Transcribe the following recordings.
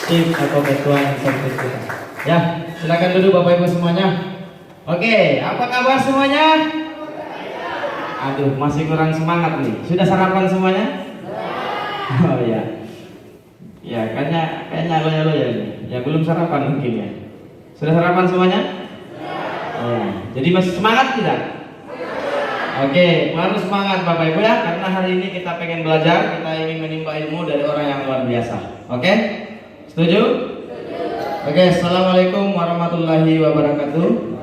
Tim atau ketua service kita. Ya, silakan duduk Bapak Ibu semuanya. Oke, apa kabar semuanya? Aduh, masih kurang semangat nih. Sudah sarapan semuanya? Oh ya. Ya, kayaknya loya-loya nih. Ya belum sarapan mungkin ya. Sudah sarapan semuanya? Ya. Jadi masih semangat tidak? Oke, harus semangat Bapak Ibu ya, karena hari ini kita pengen belajar, kita ingin menimba ilmu dari orang yang luar biasa. Oke? Setuju? Oke, assalamualaikum warahmatullahi wabarakatuh.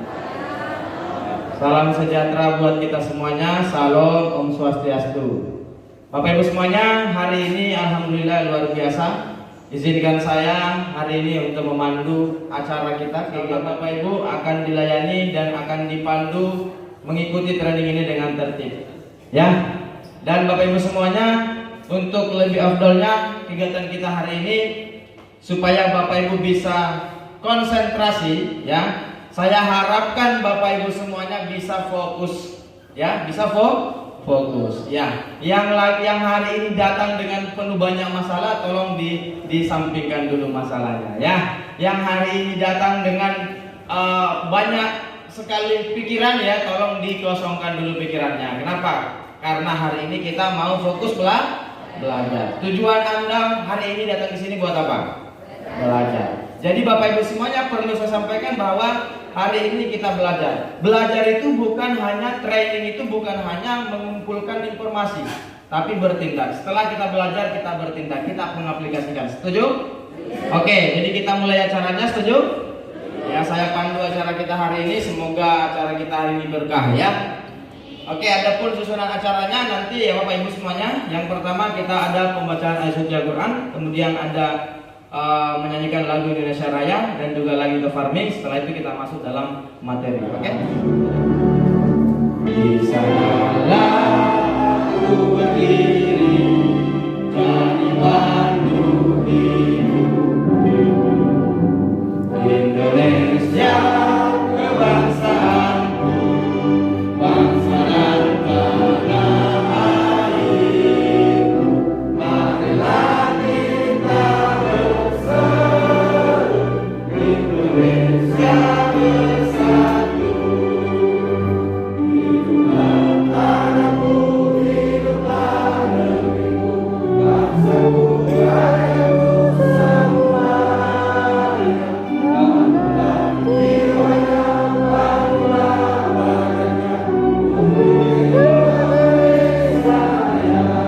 Salam sejahtera buat kita semuanya. Salam, Om Swastiastu. Bapak Ibu semuanya, hari ini alhamdulillah luar biasa. Izinkan saya hari ini untuk memandu acara kita. Bapak Ibu akan dilayani dan akan dipandu mengikuti training ini dengan tertib. Ya. Dan Bapak Ibu semuanya, untuk lebih afdolnya kegiatan kita hari ini, supaya Bapak Ibu bisa konsentrasi, ya. Saya harapkan Bapak Ibu semuanya bisa fokus, ya, bisa fokus, ya. Yang hari ini datang dengan penuh banyak masalah, tolong disampingkan dulu masalahnya, ya. Yang hari ini datang dengan banyak sekali pikiran, ya, tolong dikosongkan dulu pikirannya. Kenapa? Karena hari ini kita mau fokus belajar. Tujuan Anda hari ini datang ke sini buat apa? Belajar. Jadi Bapak Ibu semuanya perlu saya sampaikan bahwa hari ini kita belajar. Belajar itu bukan hanya training, itu bukan hanya mengumpulkan informasi, tapi bertindak. Setelah kita belajar, kita bertindak, kita mengaplikasikan. Setuju? Oke, jadi kita mulai acaranya, setuju? Ya, saya pandu acara kita hari ini. Semoga acara kita hari ini berkah, ya. Oke, adapun susunan acaranya nanti ya Bapak Ibu semuanya. Yang pertama kita ada pembacaan ayat suci Al-Quran, kemudian ada menyanyikan lagu Indonesia Raya dan juga lagu The Farming. Setelah itu kita masuk dalam materi. Oke? Di sanalah aku berdiri, jadi pandu hidupku. Indonesia kebangsaanku, bangsa dan tanah airku. Marilah kita bersatu, Indonesia bersatu. Hiduplah tanahku, hiduplah negeriku, bangsaku, rakyatku semuanya. Bangunlah jiwanya, bangunlah badannya, untuk Indonesia yang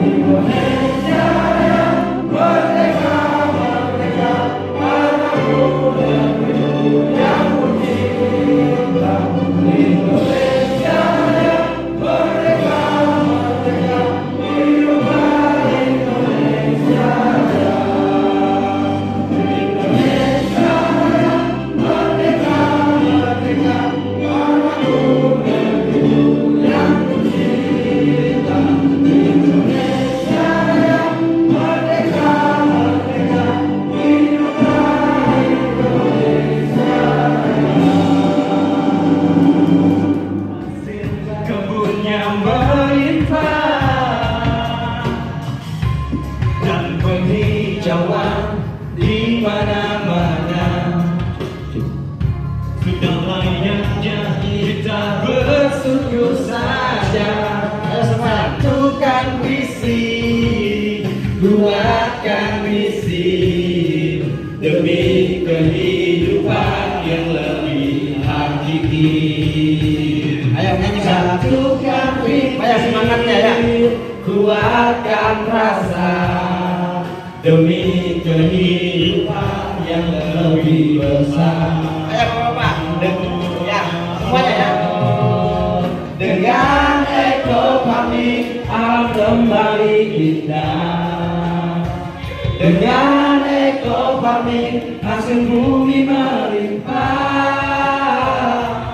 Indonesia yang merdeka, merdeka, tanahku negeriku yang tercinta. Indonesia yang merdeka, merdeka, hiduplah Indonesia yang Indonesia yang merdeka, merdeka, tanahku negeriku yang tercinta. Indonesia yang merdeka, merdeka, hiduplah Indonesia. Kebun yang melimpah dan penghijauan di mana-mana. Sudah layaknya kita bersyukur saja. Satukan visi, buatkan misi demi kehidupan yang lebih hakiki. Ayo nyanyi, satukan visi, ayo semangatnya ya. Kuatkan rasa demi kehidupan yang lebih besar. Ayo Bapak-Bapak, ya semuanya ya. Dengan eko kami alam kembali indah. Dengan eko kami hasil bumi melimpah.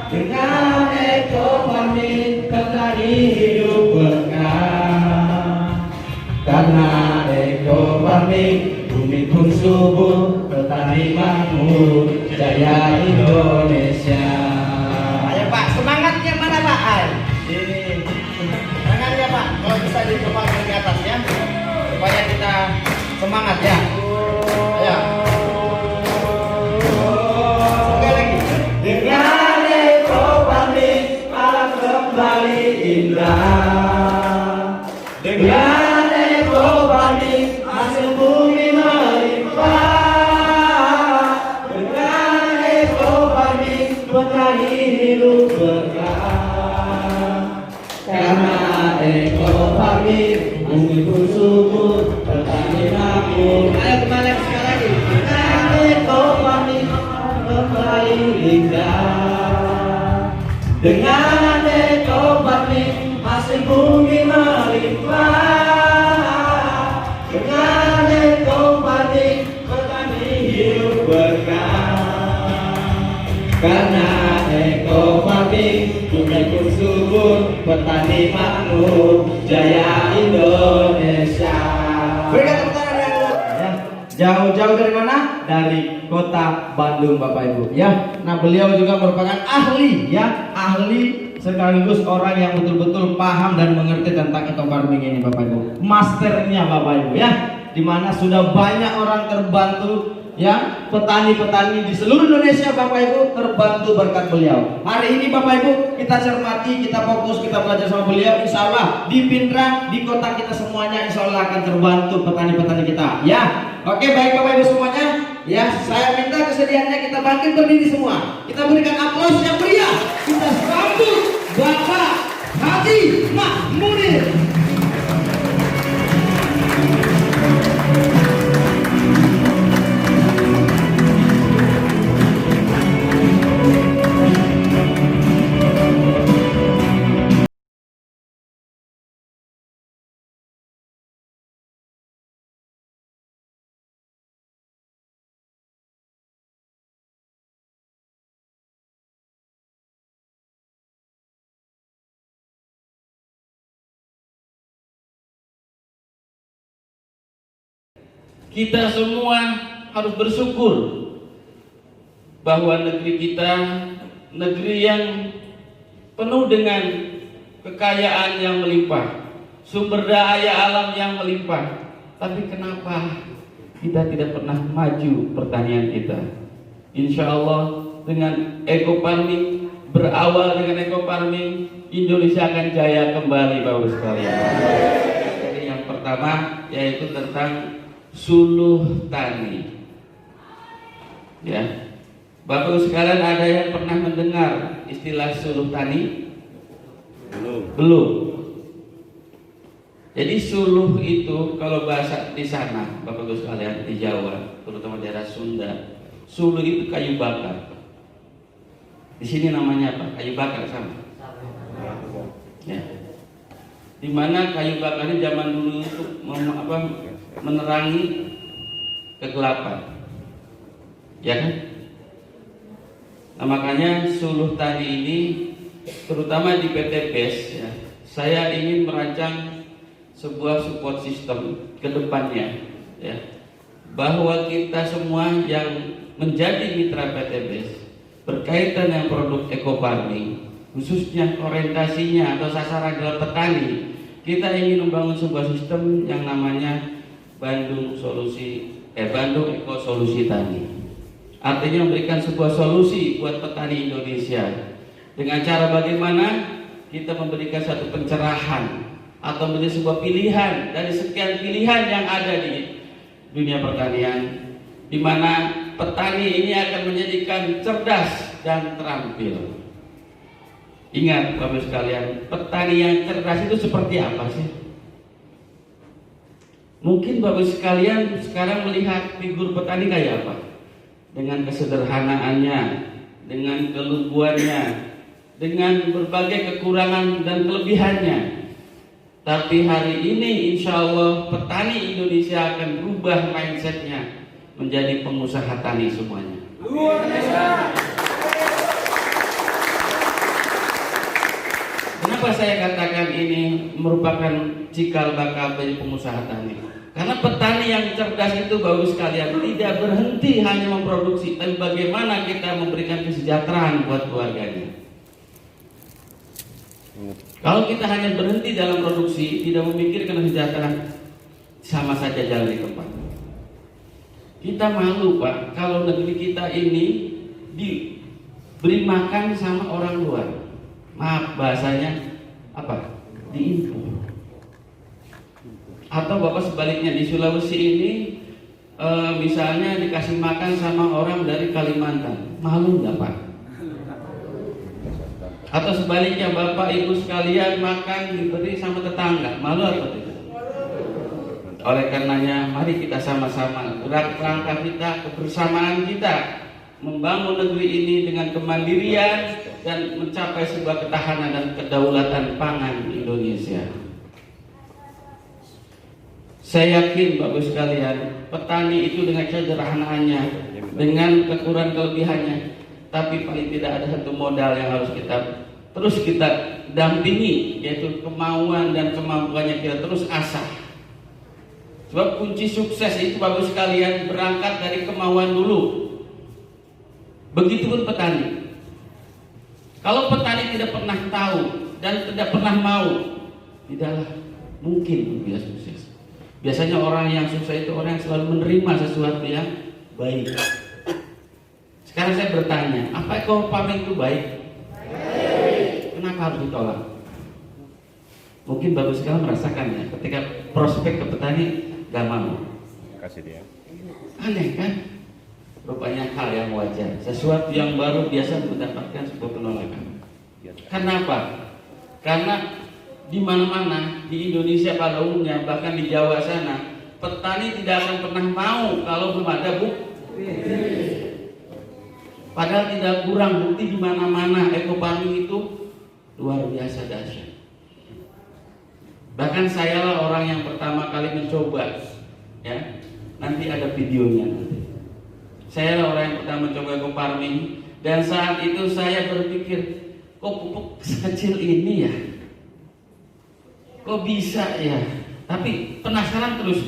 Dengan eko kami petani hidup berkah. Karena eko farming bumi pun subur, petani makmur, jaya Indonesia. Ayo Pak, semangatnya mana Pak? Ini tangannya Pak, kalau bisa dikepalkan ke atas ya, supaya kita semangat ya. petani makmur, jaya Indonesia. Berikan tepuk tangan yang luar. Ya. Jauh-jauh dari mana? Dari kota Bandung, Bapak Ibu. Ya. Nah, beliau juga merupakan ahli, ya, ahli sekaligus orang yang betul-betul paham dan mengerti tentang eco farming ini, Bapak Ibu. Masternya, Bapak Ibu, ya. Dimana sudah banyak orang terbantu, ya, petani-petani di seluruh Indonesia, Bapak Ibu, terbantu berkat beliau. Hari ini, Bapak Ibu, kita cermati, kita fokus, kita belajar sama beliau. Insya Allah di Pindrang, di kota kita semuanya, insya Allah akan terbantu petani-petani kita. Ya, oke, baik Bapak Ibu semuanya. Ya, saya minta kesediaannya kita bangkit berdiri semua. Kita berikan aplaus yang meriah. Kita sambut Bapak Haji Mahmudin. Kita semua harus bersyukur bahwa negeri kita negeri yang penuh dengan kekayaan yang melimpah, sumber daya alam yang melimpah. Tapi kenapa kita tidak pernah maju pertanian kita? Insya Allah dengan eco farming, berawal dengan eco farming, Indonesia akan jaya kembali, Bapak sekalian. Jadi yang pertama yaitu tentang suluh tani. Ya, Bapak sekalian, ada yang pernah mendengar istilah suluh tani? Belum. Jadi suluh itu kalau bahasa di sana, Bapak sekalian, di Jawa, terutama daerah Sunda, suluh itu kayu bakar. Di sini namanya apa? Kayu bakar sama. Ya. Dimana kayu bakar ini zaman dulu itu menerangi kegelapan, ya kan? Nah, makanya suluh tani ini, terutama di PT BES, ya, saya ingin merancang sebuah support system ke depannya, ya, bahwa kita semua yang menjadi mitra PT BES berkaitan dengan produk eco farming, khususnya orientasinya atau sasaran adalah petani, kita ingin membangun sebuah sistem yang namanya Bandung Eco Solusi Tani. Artinya memberikan sebuah solusi buat petani Indonesia dengan cara bagaimana kita memberikan satu pencerahan atau menjadi sebuah pilihan dari sekian pilihan yang ada di dunia pertanian, di mana petani ini akan menjadikan cerdas dan terampil. Ingat Bapak sekalian, petani yang cerdas itu seperti apa sih? Mungkin Bapak sekalian sekarang melihat figur petani kayak apa? Dengan kesederhanaannya, dengan keluguannya, dengan berbagai kekurangan dan kelebihannya. Tapi hari ini insya Allah petani Indonesia akan berubah mindsetnya menjadi pengusaha tani semuanya. Luar biasa. Kenapa saya katakan ini merupakan cikal bakal bagi pengusaha tani? Karena petani yang cerdas itu, Bapak sekalian, tidak berhenti hanya memproduksi, tapi bagaimana kita memberikan kesejahteraan buat keluarganya. Kalau kita hanya berhenti dalam produksi, tidak memikirkan kesejahteraan, sama saja jalan di tempat. Kita malu, Pak, kalau negeri kita ini diberi makan sama orang luar. Maaf bahasanya apa? Diimpor. Atau Bapak sebaliknya di Sulawesi ini misalnya dikasih makan sama orang dari Kalimantan, malu nggak Pak? Atau sebaliknya Bapak Ibu sekalian makan diberi sama tetangga, malu atau tidak? Oleh karenanya mari kita sama-sama gerak langkah kita, kebersamaan kita membangun negeri ini dengan kemandirian dan mencapai sebuah ketahanan dan kedaulatan pangan Indonesia. Saya yakin Bapak sekalian, petani itu dengan sederhanaannya, dengan kekurangan kelebihannya, tapi paling tidak ada satu modal yang harus kita terus kita dampingi, yaitu kemauan dan kemampuannya kita terus asah. Sebab kunci sukses itu Bapak sekalian berangkat dari kemauan dulu. Begitupun petani. Kalau petani tidak pernah tahu dan tidak pernah mau, tidaklah mungkin dia sukses. Biasanya orang yang sukses itu orang yang selalu menerima sesuatu yang baik. Sekarang saya bertanya, apa ekoparming itu baik? Kenapa harus ditolak? Mungkin Bapak sekalian merasakan ya, ketika prospek ke petani gak mau. Kasih dia. Aneh kan? Rupanya hal yang wajar. Sesuatu yang baru biasa mendapatkan sebuah penolakan. Kenapa? Karena di mana-mana di Indonesia pada umumnya, bahkan di Jawa sana, petani tidak akan pernah mau kalau belum ada bukti. Padahal tidak kurang bukti di mana-mana. Ekofarming itu luar biasa dahsyat. Bahkan sayalah orang yang pertama kali mencoba, ya. Nanti ada videonya nanti. Saya orang yang pertama mencoba ekofarming, dan saat itu saya berpikir, kok pupuk sekecil ini ya? Kok bisa ya? Tapi penasaran terus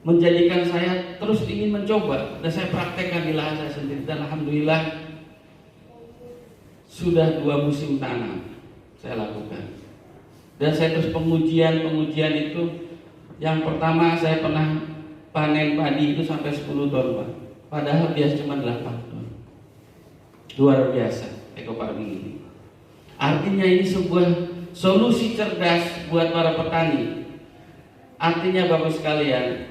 menjadikan saya terus ingin mencoba, dan saya praktekkan di lahan saya sendiri, dan alhamdulillah sudah 2 musim tanam saya lakukan. Dan saya terus pengujian itu. Yang pertama saya pernah panen padi itu sampai 10 ton Pak. Padahal biasa cuma 8 ton. Luar biasa ekofarming ini. Artinya ini sebuah solusi cerdas buat para petani. Artinya Bapak sekalian,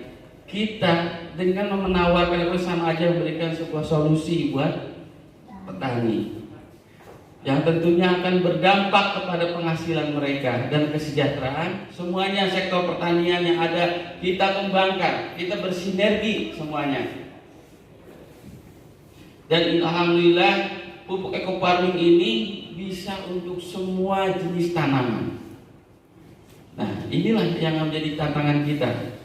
kita dengan menawarkan itu sama aja memberikan sebuah solusi buat petani yang tentunya akan berdampak kepada penghasilan mereka dan kesejahteraan. Semuanya sektor pertanian yang ada kita kembangkan, kita bersinergi semuanya. Dan alhamdulillah pupuk ekofarming ini bisa untuk semua jenis tanaman. Nah, inilah yang menjadi tantangan kita.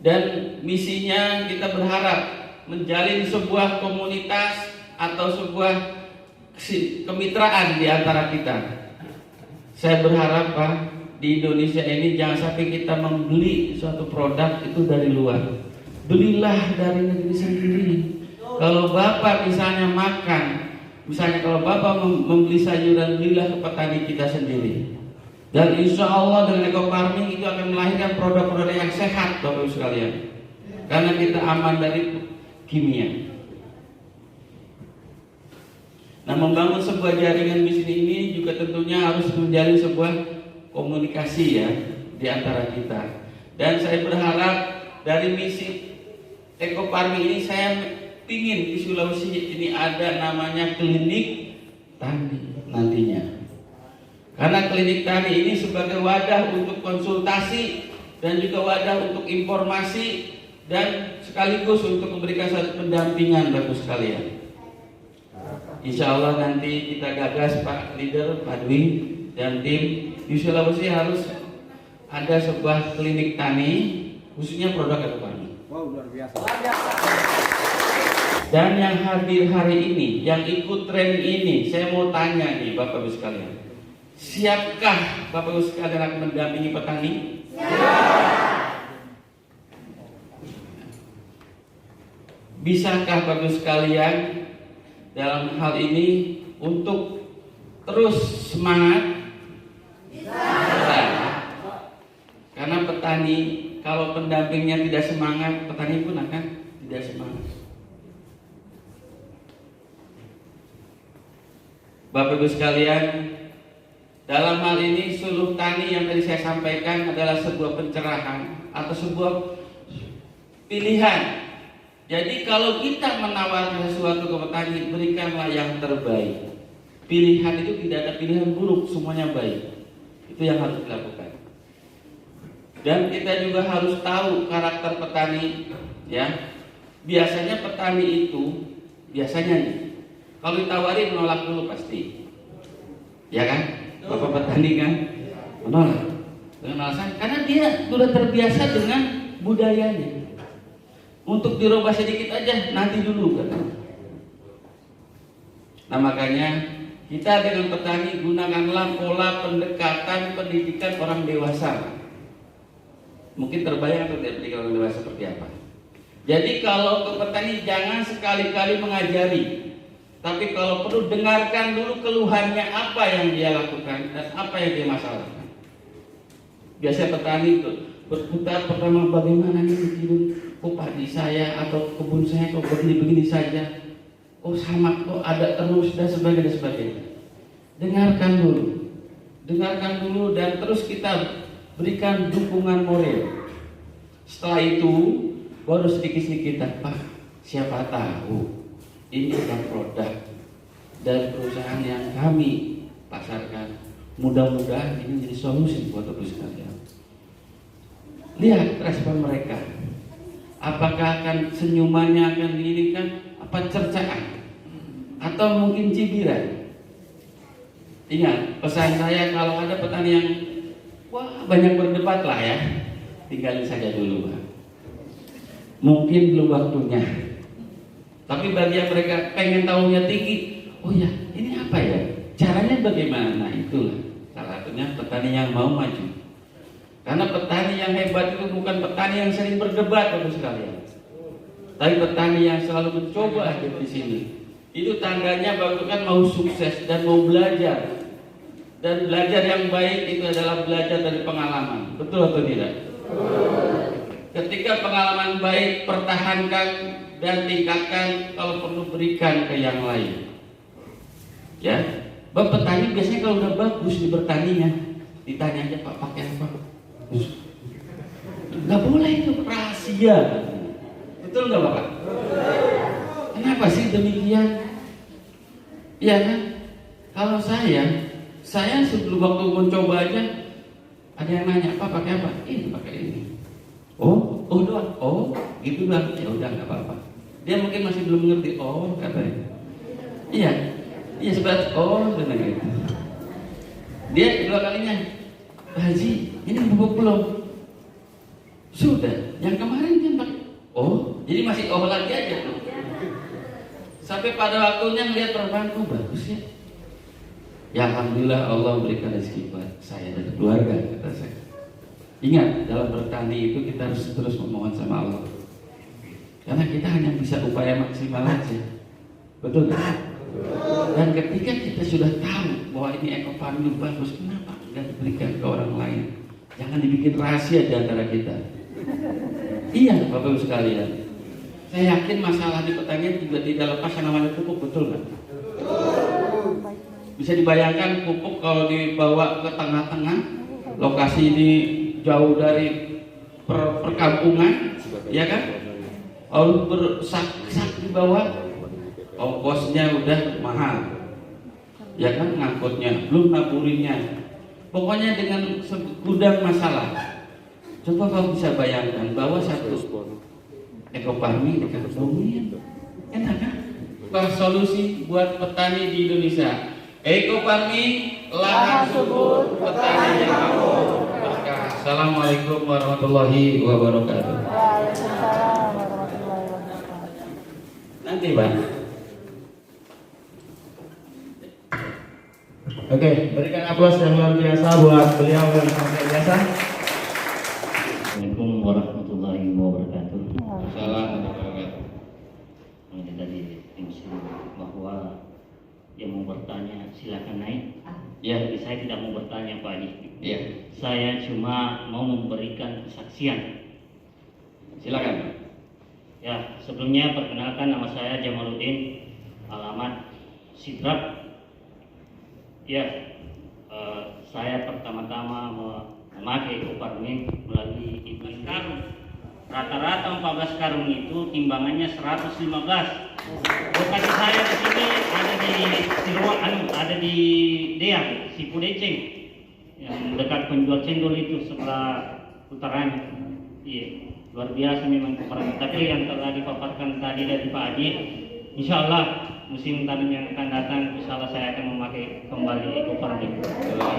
Dan misinya kita berharap menjalin sebuah komunitas atau sebuah kemitraan di antara kita. Saya berharap Pak, di Indonesia ini jangan sampai kita membeli suatu produk itu dari luar. Belilah dari negeri sendiri. Kalau Bapak misalnya makan, misalnya kalau Bapak membeli sayuran, belilah ke petani kita sendiri. Dan insya Allah dengan ekofarming itu akan melahirkan produk-produk yang sehat Bapak Ibu sekalian. Karena kita aman dari kimia. Nah, membangun sebuah jaringan bisnis ini juga tentunya harus menjalin sebuah komunikasi ya di antara kita. Dan saya berharap dari misi ekofarming ini, saya ingin di Sulawesi ini ada namanya klinik tani nantinya. Karena klinik tani ini sebagai wadah untuk konsultasi dan juga wadah untuk informasi dan sekaligus untuk memberikan satu pendampingan Bapak sekalian. Insya Allah nanti kita gagas Pak Leader, Pak Dwi dan tim di Sulawesi harus ada sebuah klinik tani khususnya produk ekofarming. Wow, luar biasa. Dan yang hadir hari ini, yang ikut tren ini, saya mau tanya nih Bapak Ibu sekalian, siapkah Bapak Ibu sekalian akan mendampingi petani? Siap. Bisakah Bapak Ibu sekalian dalam hal ini untuk terus semangat? Bisa. Karena petani kalau pendampingnya tidak semangat, petani pun akan tidak semangat. Bapak Ibu sekalian, dalam hal ini suluh tani yang tadi saya sampaikan adalah sebuah pencerahan atau sebuah pilihan. Jadi kalau kita menawarkan sesuatu ke petani, berikanlah yang terbaik. Pilihan itu tidak ada pilihan buruk, semuanya baik. Itu yang harus dilakukan. Dan kita juga harus tahu karakter petani, ya. Biasanya petani itu, biasanya nih, kalau ditawari menolak dulu pasti, ya kan? Bapak petani kan menolak dengan alasan karena dia sudah terbiasa dengan budayanya. Untuk dirubah sedikit aja nanti dulu kan. Nah makanya kita dengan petani gunakanlah pola pendekatan pendidikan orang dewasa. Mungkin terbayang atau tidak pendidikan orang dewasa seperti apa? Jadi kalau ke petani jangan sekali-kali mengajari, tapi kalau perlu dengarkan dulu keluhannya apa yang dia lakukan dan apa yang dia masalahkan. Biasa petani itu berputar pertama, bagaimana nih bikin padi saya atau kebun saya kok begini-begini saja. Oh sama kok ada terus dan sebagainya. Dengarkan dulu dan terus kita berikan dukungan moral. Setelah itu baru sedikit-sedikit, Pak, siapa tahu ini adalah produk dari perusahaan yang kami pasarkan. Mudah-mudahan ini menjadi solusi buat perusahaan sekalian. Lihat respon mereka. Apakah akan senyumannya akan diirikan, apa cercaan, atau mungkin cibiran? Ingat pesan saya, kalau ada petani yang banyak berdebat lah ya, tinggalin saja dulu, Pak. Mungkin belum waktunya. Tapi bagi yang mereka pengen tahunya tinggi, oh ya ini apa ya, caranya bagaimana? Nah itulah salah satunya petani yang mau maju. Karena petani yang hebat itu bukan petani yang sering berdebat, Bapak sekalian, tapi petani yang selalu mencoba di sini. Itu tandanya Bapak kan mau sukses dan mau belajar. Dan belajar yang baik itu adalah belajar dari pengalaman. Betul atau tidak? Ketika pengalaman baik, pertahankan dan tingkatkan, kalau perlu berikan ke yang lain. Ya, Bapak petani biasanya kalau udah bagus di bertaninya, ditanya aja, Pak pakai apa? Nggak boleh, itu rahasia. Betul nggak Bapak? Kenapa sih demikian? Iya kan? Kalau saya sebelum waktu mencoba aja, ada yang nanya, Pak pakai apa? Ini pakai ini. Oh doang. Oh gitu doang. Ya udah nggak apa-apa. Dia mungkin masih belum mengerti. Oh katanya. Iya sebenarnya. Oh benar gitu. Dia kedua kalinya, Pak Haji, ini bubuk belum? Sudah. Yang kemarin dia pakai. Oh, jadi masih lagi aja tuh. Sampai pada waktunya ngelihat perempuan, oh bagus ya. Ya alhamdulillah Allah berikan rezeki buat saya dan keluarga, kata saya. Ingat, dalam bertani itu kita harus terus memohon sama Allah. Karena kita hanya bisa upaya maksimal aja. Betul kan? Dan ketika kita sudah tahu bahwa ini eco farming bagus, kenapa tidak diberikan ke orang lain? Jangan dibikin rahasia di antara kita. Iya, Bapak Ibu sekalian. Saya yakin masalah di pertanian juga tidak lepas yang namanya pupuk, betul kan? Bisa dibayangkan pupuk kalau dibawa ke tengah-tengah, lokasi ini jauh dari perkampungan, ya kan? Lalu bersak-sak di bawah, ongkosnya udah mahal, ya kan, ngangkutnya, belum naburinya. Pokoknya dengan segudang masalah. Coba kau bisa bayangkan bahwa satu eco farming dikantongin, enak kan? Solusi buat petani di Indonesia. Eco farming, lahan subur, petani yang makmur. Assalamualaikum warahmatullahi wabarakatuh. Waalaikumsalam warahmatullahi wabarakatuh. Nanti Pak. Oke, berikan aplaus yang luar biasa buat beliau yang sangat biasa. Assalamualaikum warahmatullahi wabarakatuh. Assalamualaikum warahmatullahi wabarakatuh. Ini tadi mention bahwa yang mau bertanya silakan naik. Ya, Tapi saya tidak mau bertanya Pak Haji. ya, Saya cuma mau memberikan kesaksian. silakan. Ya, sebelumnya perkenalkan nama saya Jamaluddin, alamat Sidrap. Ya, saya pertama-tama memakai eco farming melalui Ibu Karung. Rata-rata 14 karung itu timbangannya 115. Lokasi saya di sini ada di Siruan, ada di Deang, Sipudeceng, yang dekat penjual cendol itu sebelah utara. Iya, luar biasa memang peperangan. Tapi yang telah dipaparkan tadi dari Pak Haji, insya Allah musim tanam yang akan datang, insya Allah saya akan memakai kembali eco farming.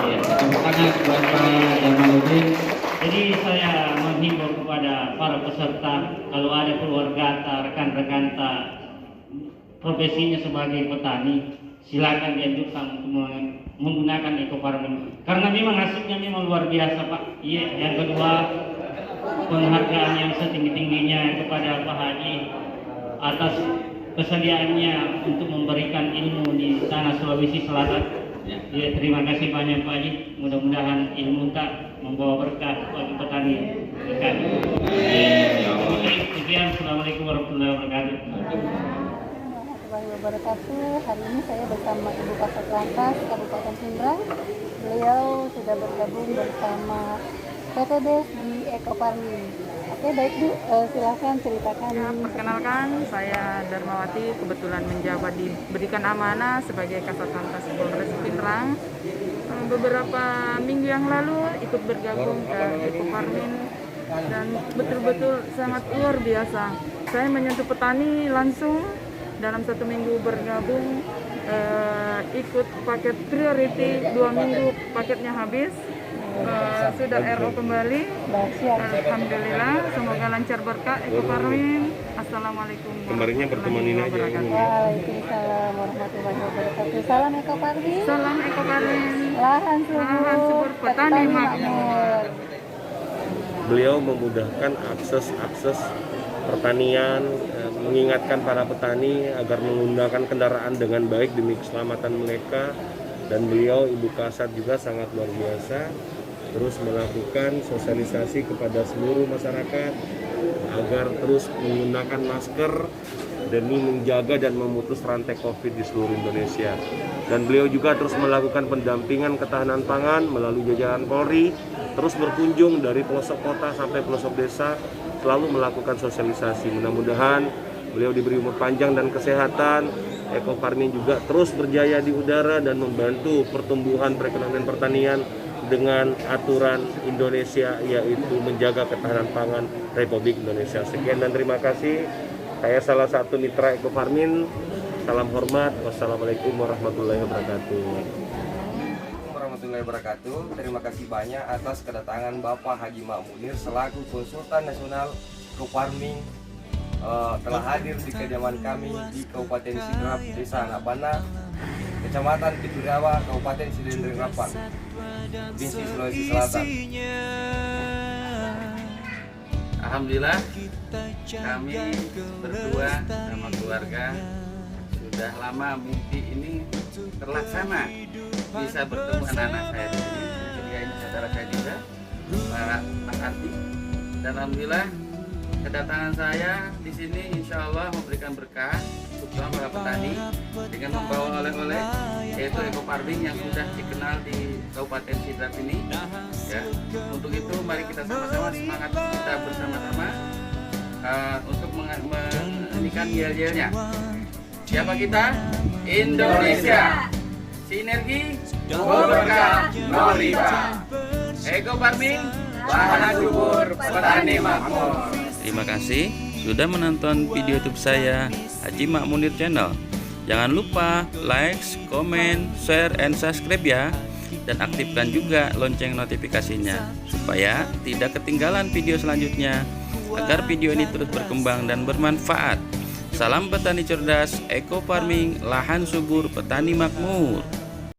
Ya, tepuk tangan buat Pak Jamaluddin. Jadi saya menghimbau kepada para peserta, kalau ada keluarga, rekan-rekan profesinya sebagai petani, silakan dianjurkan untuk menggunakan eco farming karena memang hasilnya memang luar biasa Pak. Iya, yang kedua penghargaan yang setinggi-tingginya kepada Pak Haji atas kesediaannya untuk memberikan ilmu di tanah Sulawesi Selatan. Ya, terima kasih banyak Pak Haji. Mudah-mudahan ilmu tak membawa berkah bagi petani. Berkah. Sekian, Assalamualaikum warahmatullahi wabarakatuh. Warahmatullahi wabarakatuh. Hari ini saya bersama Ibu Kasat Lantas Kabupaten Pindrang. Beliau sudah bergabung bersama PTBES di Eco Farming. Oke, baik Bu, silahkan ceritakan. Ya, perkenalkan, saya Darmawati, kebetulan menjabat diberikan amanah sebagai Kasat Lantas Polres Pindrang. Beberapa minggu yang lalu ikut bergabung ke Eco Farming dan betul-betul sangat luar biasa. Saya menyentuh petani langsung dalam 1 minggu bergabung, ikut paket priority 2 minggu paketnya habis. Sudah RO kembali. Alhamdulillah, semoga lancar berkah Eco Farming. Assalamualaikum warahmatullahi wabarakatuh. Waalaikumsalam warahmatullahi wabarakatuh. Salam Eco Farming. Salam Eco Farming. Lahan subur, petani makmur. Beliau memudahkan akses pertanian, mengingatkan para petani agar menggunakan kendaraan dengan baik demi keselamatan mereka. Dan beliau, Ibu Kasat juga sangat luar biasa, terus melakukan sosialisasi kepada seluruh masyarakat agar terus menggunakan masker demi menjaga dan memutus rantai COVID di seluruh Indonesia. Dan beliau juga terus melakukan pendampingan ketahanan pangan melalui jajaran Polri, terus berkunjung dari pelosok kota sampai pelosok desa, selalu melakukan sosialisasi. Mudah-mudahan beliau diberi umur panjang dan kesehatan. Eco Farming juga terus berjaya di udara dan membantu pertumbuhan perekonomian pertanian dengan aturan Indonesia, yaitu menjaga ketahanan pangan Republik Indonesia. Sekian dan terima kasih. Saya salah satu mitra Eco Farming. Salam hormat. Wassalamualaikum warahmatullahi wabarakatuh. Warahmatullahi wabarakatuh. Terima kasih banyak atas kedatangan Bapak Haji Mak Munir selaku Konsultan Nasional Eco Farming telah hadir di kediaman kami di Kabupaten Sidrap, Desa Anakbana, Kecamatan Pituriawa, Kabupaten Sidendring Rapang, Provinsi Sulawesi Selatan. Alhamdulillah, kami berdua sama keluarga sudah lama mimpi ini terlaksana, bisa bertemu anak-anak saya di sini. Ketika ini saudara saya juga, Pak Arti, dan alhamdulillah kedatangan saya di sini insya Allah memberikan berkah untuk para petani dengan membawa oleh-oleh, yaitu Eco Farming yang sudah dikenal di Kabupaten Sidrap ini. Ya, untuk itu mari kita sama-sama semangat, kita bersama-sama untuk mengikat yel-yelnya. Siapa kita? Indonesia. Sinergi, berkah, riba. Eco Farming, lahan subur, petani makmur. Terima kasih sudah menonton video YouTube saya, Haji Mak Munir Channel. Jangan lupa like, comment, share, and subscribe ya. Dan aktifkan juga lonceng notifikasinya supaya tidak ketinggalan video selanjutnya, agar video ini terus berkembang dan bermanfaat. Salam petani cerdas, Eco Farming, lahan subur, petani makmur.